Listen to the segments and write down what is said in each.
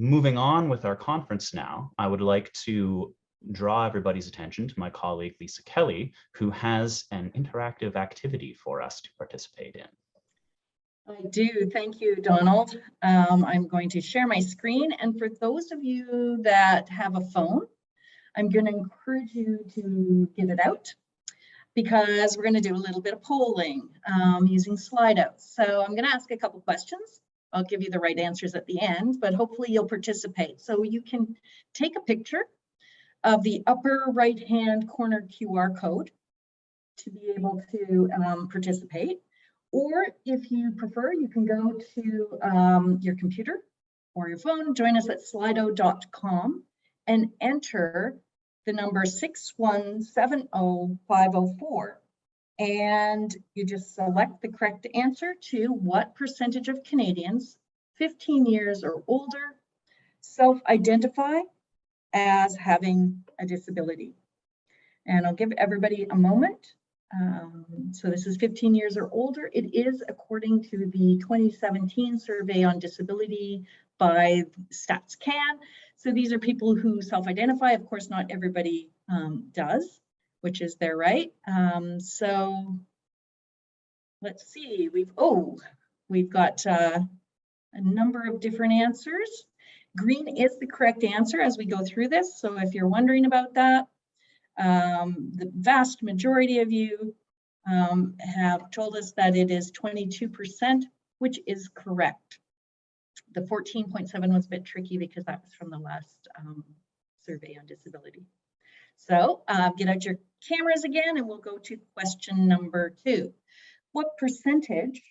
Moving on with our conference now, I would like to draw everybody's attention to my colleague, Lisa Kelly, who has an interactive activity for us to participate in. I do. Thank you, Donald. I'm going to share my screen. And for those of you that have a phone, I'm going to encourage you to get it out because we're going to do a little bit of polling using Slido. So I'm going to ask a couple questions. I'll give you the right answers at the end, but hopefully you'll participate. So you can take a picture of the upper right-hand corner QR code to be able to participate. Or if you prefer, you can go to your computer or your phone, join us at slido.com and enter the number 6170504. And you just select the correct answer to what percentage of Canadians 15 years or older self-identify as having a disability. And I'll give everybody a moment. So this is 15 years or older. It is according to the 2017 survey on disability by StatsCan. So these are people who self-identify. Of course, not everybody does, which is their right. So let's see, we've got a number of different answers. Green is the correct answer as we go through this. So if you're wondering about that, the vast majority of you have told us that it is 22%, which is correct. The 14.7 was a bit tricky because that was from the last survey on disability. So get out your cameras again and we'll go to question number 2. What percentage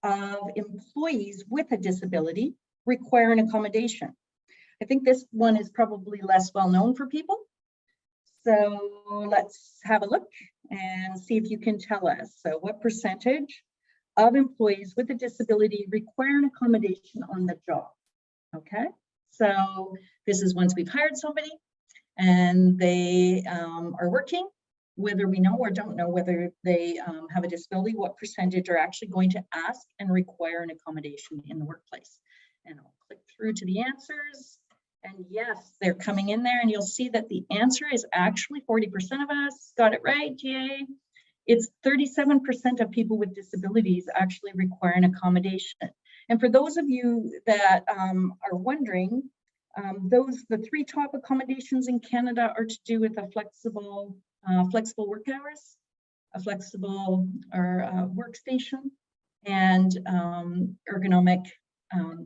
of employees with a disability require an accommodation? I think this one is probably less well known for people. So let's have a look and see if you can tell us. So what percentage of employees with a disability require an accommodation on the job? Okay, so this is once we've hired somebody and they are working, whether we know or don't know whether they have a disability, what percentage are actually going to ask and require an accommodation in the workplace. And I'll click through to the answers. And yes, they're coming in there and you'll see that the answer is actually 40% of us. Got it right, GA? It's 37% of people with disabilities actually require an accommodation. And for those of you that are wondering, the 3 top accommodations in Canada are to do with a flexible work hours, a flexible workstation, and ergonomic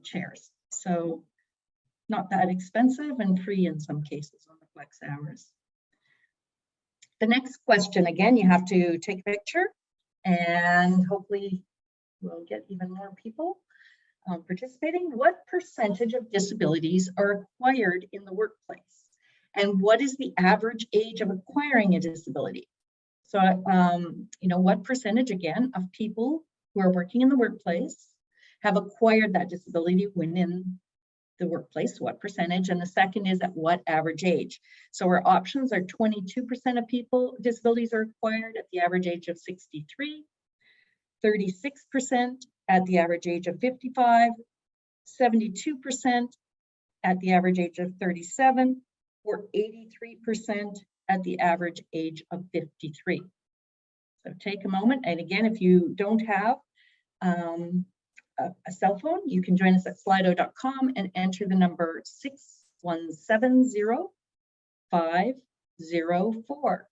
chairs. So not that expensive and free in some cases on the flex hours. The next question, again, you have to take a picture and hopefully we'll get even more people participating. What percentage of disabilities are acquired in the workplace? And what is the average age of acquiring a disability? So, what percentage, again, of people who are working in the workplace have acquired that disability when in the workplace, what percentage? And the second is at what average age? So our options are 22% of people, disabilities are acquired at the average age of 63, 36% at the average age of 55, 72% at the average age of 37, or 83% at the average age of 53. So take a moment. And again, if you don't have a cell phone, you can join us at slido.com and enter the number 6170504.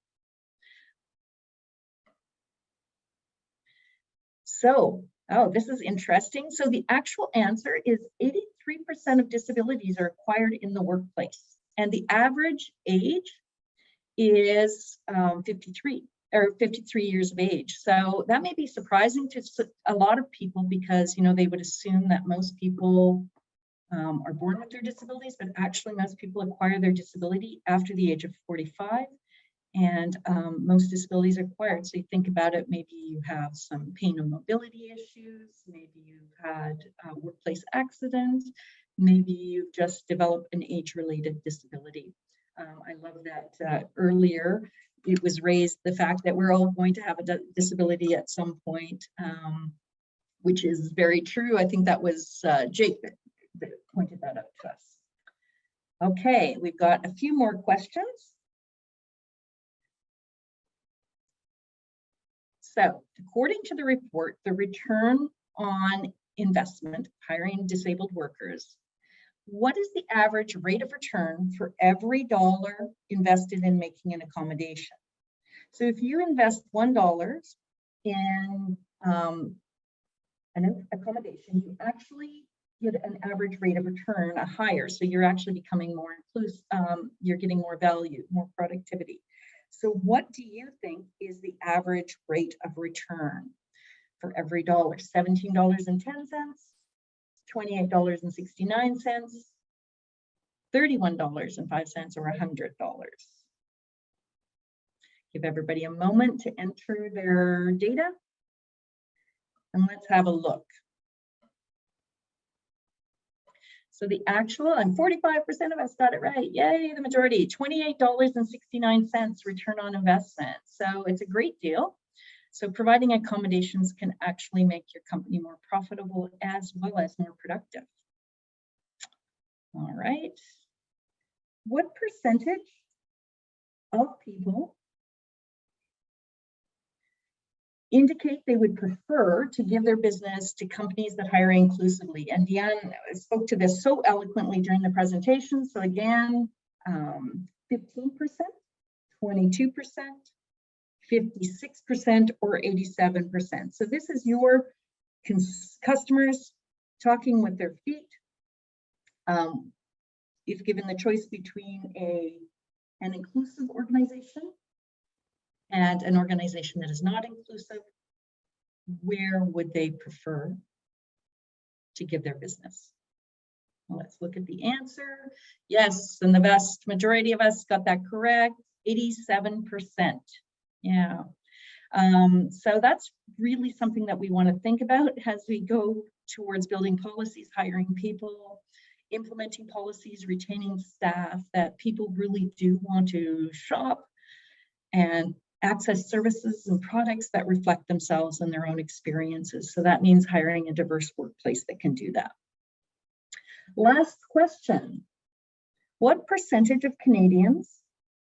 So, this is interesting. So the actual answer is 83% of disabilities are acquired in the workplace. And the average age is 53 years of age. So that may be surprising to a lot of people because, they would assume that most people are born with their disabilities, but actually most people acquire their disability after the age of 45. And most disabilities are acquired. So you think about it, maybe you have some pain and mobility issues, maybe you've had a workplace accident, maybe you've just developed an age-related disability. I love that earlier it was raised the fact that we're all going to have a disability at some point, which is very true. I think that was Jake that pointed that out to us. Okay, we've got a few more questions. So, according to the report, the return on investment, hiring disabled workers, what is the average rate of return for every dollar invested in making an accommodation? So if you invest $1 in an accommodation, you actually get an average rate of return higher. So you're actually becoming more inclusive, you're getting more value, more productivity. So what do you think is the average rate of return for every dollar? $17.10, $28.69, $31.05, or $100? Give everybody a moment to enter their data, and let's have a look. So the actual, and 45% of us got it right. Yay, the majority, $28.69 return on investment. So it's a great deal. So providing accommodations can actually make your company more profitable as well as more productive. All right. What percentage of people indicate they would prefer to give their business to companies that hire inclusively? And Deanne spoke to this so eloquently during the presentation. So again, 15%, 22%, 56%, or 87%. So this is your customers talking with their feet. If given the choice between an inclusive organization and an organization that is not inclusive, where would they prefer to give their business? Well, let's look at the answer. Yes, and the vast majority of us got that correct, 87%. Yeah. So that's really something that we want to think about as we go towards building policies, hiring people, implementing policies, retaining staff, that people really do want to shop and access services and products that reflect themselves and their own experiences. So that means hiring a diverse workplace that can do that. Last question. What percentage of Canadians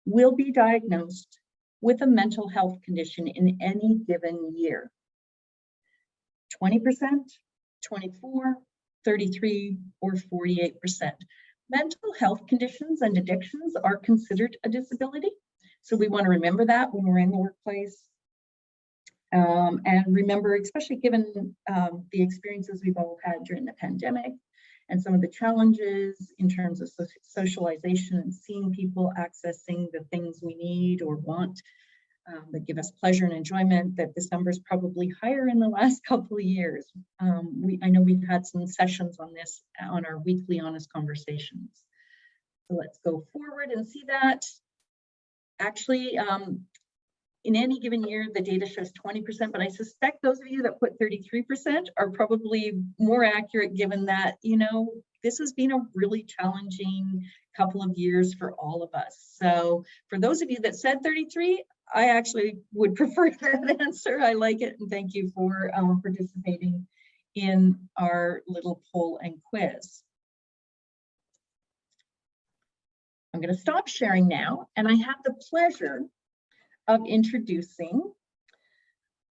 will be diagnosed with a mental health condition in any given year? 20%, 24%, 33%, or 48%. Mental health conditions and addictions are considered a disability. So we want to remember that when we're in the workplace. And remember, especially given the experiences we've all had during the pandemic and some of the challenges in terms of socialization and seeing people accessing the things we need or want that give us pleasure and enjoyment, that this number is probably higher in the last couple of years. I know we've had some sessions on this on our weekly Honest Conversations. So let's go forward and see that. Actually, in any given year, the data shows 20%, but I suspect those of you that put 33% are probably more accurate, given that, you know, this has been a really challenging couple of years for all of us. So for those of you that said 33, I actually would prefer that answer. I like it, and thank you for participating in our little poll and quiz. I'm going to stop sharing now, and I have the pleasure of introducing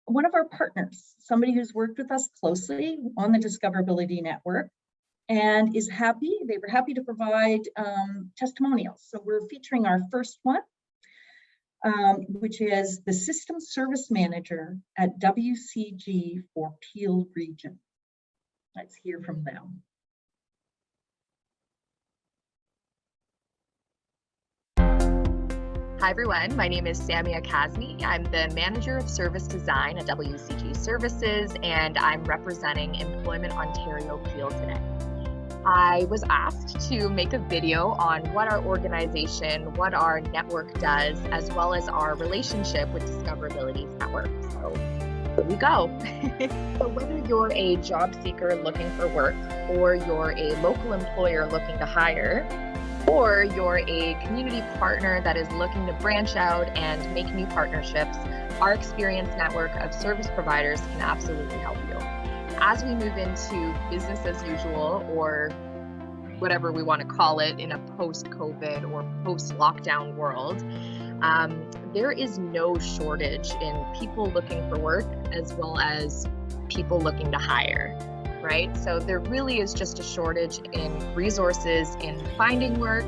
one of our partners, somebody who's worked with us closely on the Discoverability Network and is happy. They were happy to provide testimonials. So we're featuring our first one, which is the System Service Manager at WCG for Peel Region. Let's hear from them. Hi everyone, my name is Samia Kazmi. I'm the Manager of Service Design at WCG Services, and I'm representing Employment Ontario Peel today. I was asked to make a video on what our organization, what our network does, as well as our relationship with Discoverability's network. So here we go. So whether you're a job seeker looking for work, or you're a local employer looking to hire, or you're a community partner that is looking to branch out and make new partnerships, our experienced network of service providers can absolutely help you. As we move into business as usual, or whatever we want to call it in a post-COVID or post-lockdown world, there is no shortage in people looking for work as well as people looking to hire, right? So there really is just a shortage in resources in finding work,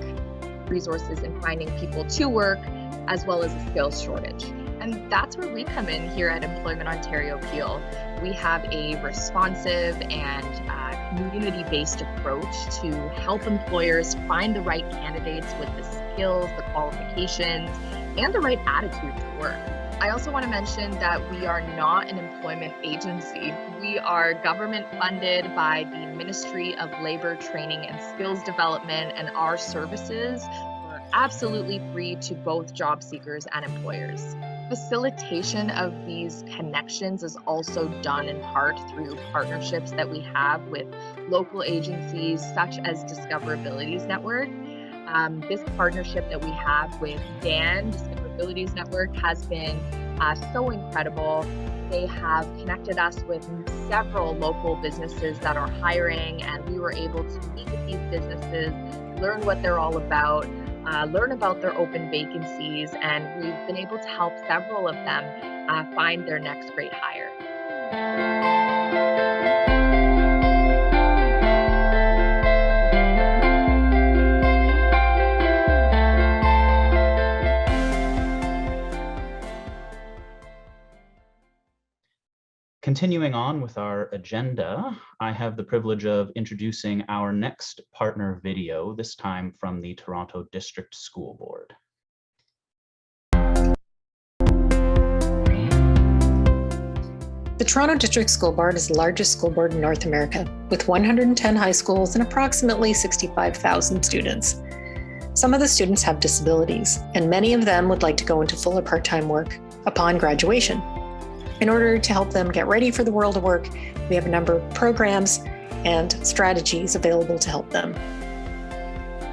resources in finding people to work, as well as a skills shortage. And that's where we come in here at Employment Ontario Peel. We have a responsive and community-based approach to help employers find the right candidates with the skills, the qualifications, and the right attitude to work. I also want to mention that we are not an employment agency. We are government funded by the Ministry of Labor, Training and Skills Development, and our services are absolutely free to both job seekers and employers. Facilitation of these connections is also done in part through partnerships that we have with local agencies such as Discoverabilities Network. This partnership that we have with DAN, Discoverabilities Network, has been so incredible. They have connected us with several local businesses that are hiring, and we were able to meet with these businesses, learn what they're all about, learn about their open vacancies, and we've been able to help several of them find their next great hire. Continuing on with our agenda, I have the privilege of introducing our next partner video, this time from the Toronto District School Board. The Toronto District School Board is the largest school board in North America, with 110 high schools and approximately 65,000 students. Some of the students have disabilities, and many of them would like to go into full or part-time work upon graduation. In order to help them get ready for the world of work, we have a number of programs and strategies available to help them.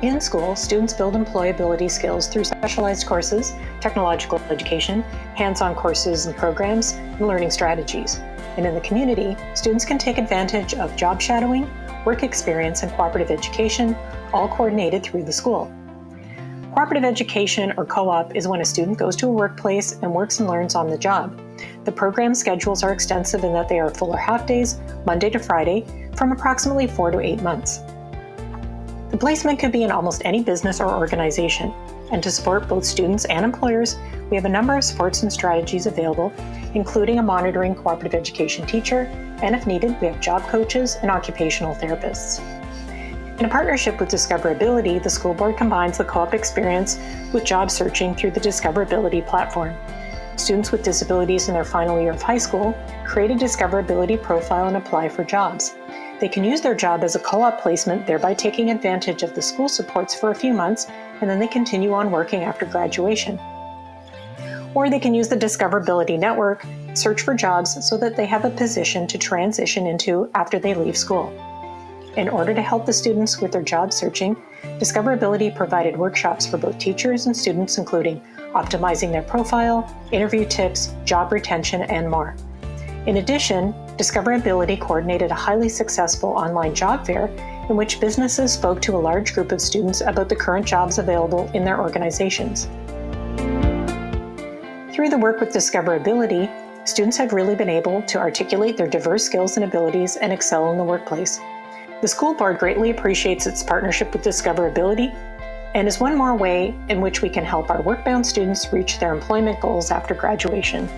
In school, students build employability skills through specialized courses, technological education, hands-on courses and programs, and learning strategies. And in the community, students can take advantage of job shadowing, work experience, and cooperative education, all coordinated through the school. Cooperative education, or co-op, is when a student goes to a workplace and works and learns on the job. The program schedules are extensive in that they are full or half days, Monday to Friday, from approximately 4 to 8 months. The placement could be in almost any business or organization, and to support both students and employers, we have a number of supports and strategies available, including a monitoring cooperative education teacher, and if needed, we have job coaches and occupational therapists. In a partnership with Discoverability, the school board combines the co-op experience with job searching through the Discoverability platform. Students with disabilities in their final year of high school create a Discoverability profile and apply for jobs. They can use their job as a co-op placement, thereby taking advantage of the school supports for a few months, and then they continue on working after graduation. Or they can use the Discoverability network, search for jobs so that they have a position to transition into after they leave school. In order to help the students with their job searching, Discoverability provided workshops for both teachers and students, including optimizing their profile, interview tips, job retention, and more. In addition, Discoverability coordinated a highly successful online job fair in which businesses spoke to a large group of students about the current jobs available in their organizations. Through the work with Discoverability, students have really been able to articulate their diverse skills and abilities and excel in the workplace. The school board greatly appreciates its partnership with Discoverability and is one more way in which we can help our work-bound students reach their employment goals after graduation.